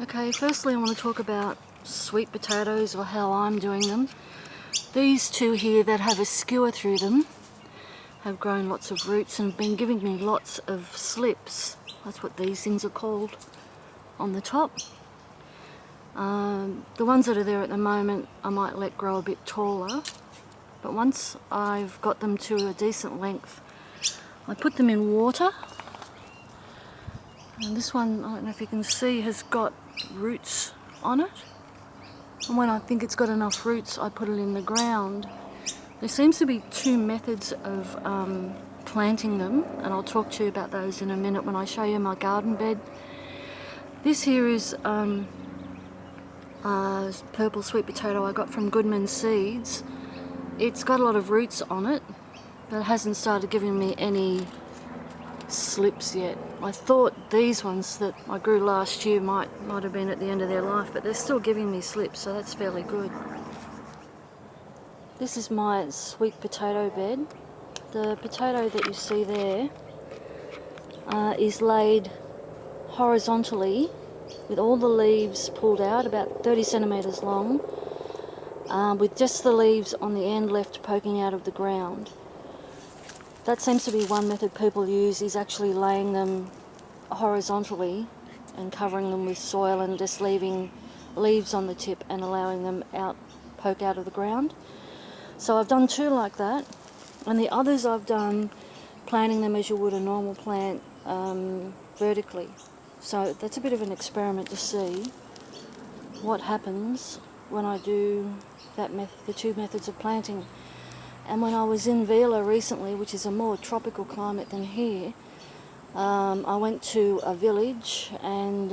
Okay, firstly I want to talk about sweet potatoes, or how I'm doing them. These two here that have a skewer through them have grown lots of roots and been giving me lots of slips. That's what these things are called on the top. The ones that are there at the moment I might let grow a bit taller, but once I've got them to a decent length I put them in water. And this one, I don't know if you can see, has got roots on it. And when I think it's got enough roots, I put it in the ground. There seems to be two methods of planting them, and I'll talk to you about those in a minute when I show you my garden bed. This here is purple sweet potato I got from Goodman Seeds. It's got a lot of roots on it, but it hasn't started giving me any slips yet. I thought these ones that I grew last year might have been at the end of their life, but they're still giving me slips, so that's fairly good. This is my sweet potato bed. The potato that you see there is laid horizontally with all the leaves pulled out, about 30 centimetres long, with just the leaves on the end left poking out of the ground. That seems to be one method people use, is actually laying them horizontally and covering them with soil and just leaving leaves on the tip and allowing them poke out of the ground. So I've done two like that, and the others I've done planting them as you would a normal plant, vertically. So that's a bit of an experiment to see what happens when I do the two methods of planting. And when I was in Vila recently, which is a more tropical climate than here, I went to a village, and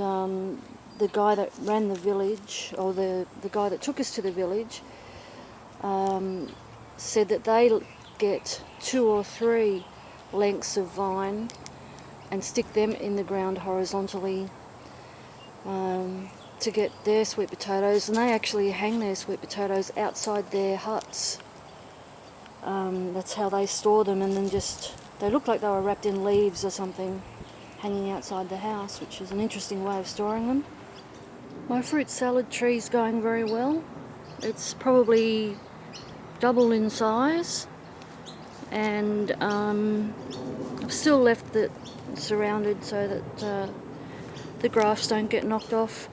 the guy that ran the village, or the guy that took us to the village, said that they get 2 or 3 lengths of vine and stick them in the ground horizontally to get their sweet potatoes, and they actually hang their sweet potatoes outside their huts. That's how they store them, and then they look like they were wrapped in leaves or something, hanging outside the house, which is an interesting way of storing them. My fruit salad tree's going very well. It's probably double in size, and I've still left it surrounded so that the grafts don't get knocked off.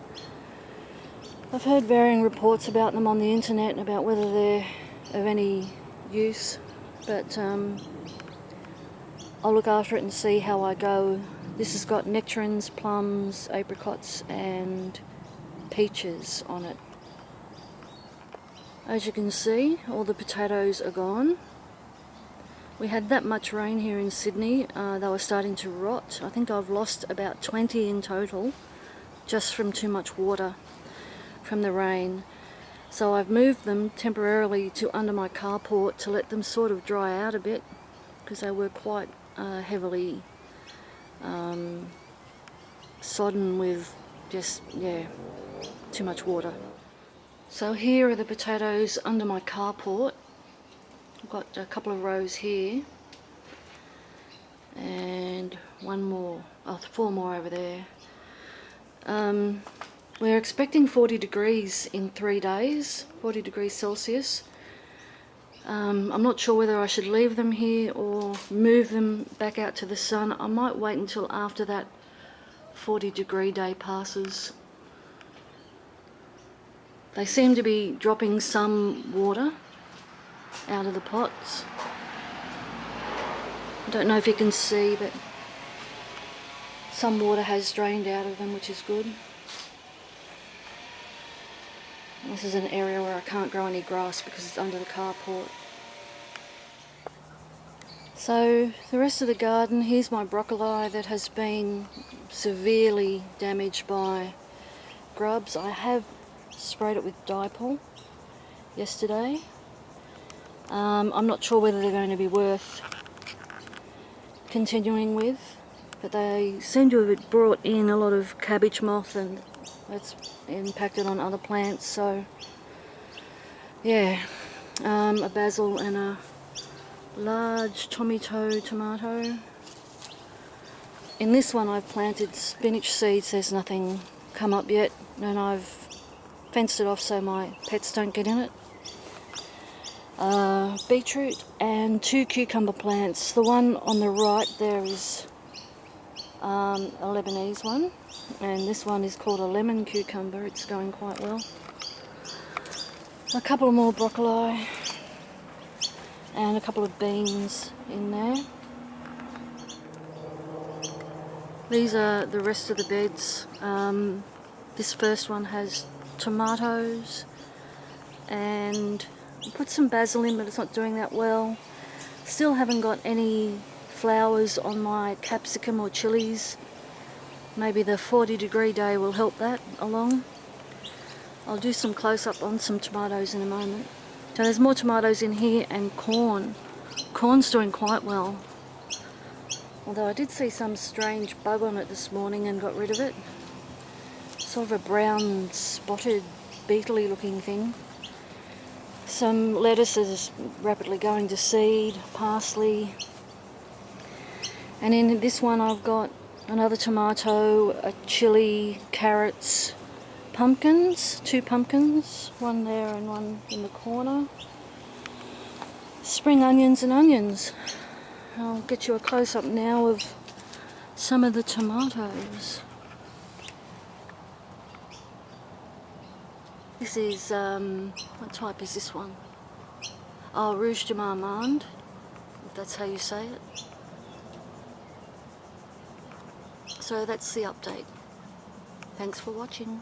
I've heard varying reports about them on the internet about whether they're of any use, but I'll look after it and see how I go. This has got nectarines, plums, apricots and peaches on it. As you can see, all the potatoes are gone. We had that much rain here in Sydney, they were starting to rot. I think I've lost about 20 in total just from too much water from the rain. So I've moved them temporarily to under my carport to let them sort of dry out a bit, because they were quite heavily sodden with too much water. So here are the potatoes under my carport. I've got a couple of rows here and 4 more over there. We're expecting 40 degrees in 3 days, 40 degrees Celsius. I'm not sure whether I should leave them here or move them back out to the sun. I might wait until after that 40-degree day passes. They seem to be dropping some water out of the pots. I don't know if you can see, but some water has drained out of them, which is good. This is an area where I can't grow any grass because it's under the carport. So the rest of the garden, here's my broccoli that has been severely damaged by grubs. I have sprayed it with dipel yesterday. I'm not sure whether they're going to be worth continuing with, but they seem to have brought in a lot of cabbage moth, and that's impacted on other plants. So yeah, a basil and a large tomato. In this one I've planted spinach seeds. There's nothing come up yet, and I've fenced it off so my pets don't get in it. Beetroot and 2 cucumber plants. The one on the right there is a Lebanese one, and this one is called a lemon cucumber. It's going quite well. A couple more broccoli and a couple of beans in there. These are the rest of the beds. This first one has tomatoes, and I put some basil in, but it's not doing that well. Still haven't got any flowers on my capsicum or chilies. Maybe the 40-degree day will help that along. I'll do some close-up on some tomatoes in a moment. So there's more tomatoes in here, and corn. Corn's doing quite well. Although I did see some strange bug on it this morning and got rid of it. Sort of a brown spotted beetle-y looking thing. Some lettuce is rapidly going to seed, parsley. And in this one I've got another tomato, a chilli, carrots, pumpkins, 2 pumpkins, one there and one in the corner. Spring onions and onions. I'll get you a close-up now of some of the tomatoes. This is, what type is this one? Oh, Rouge de Marmande, if that's how you say it. So that's the update. Thanks for watching.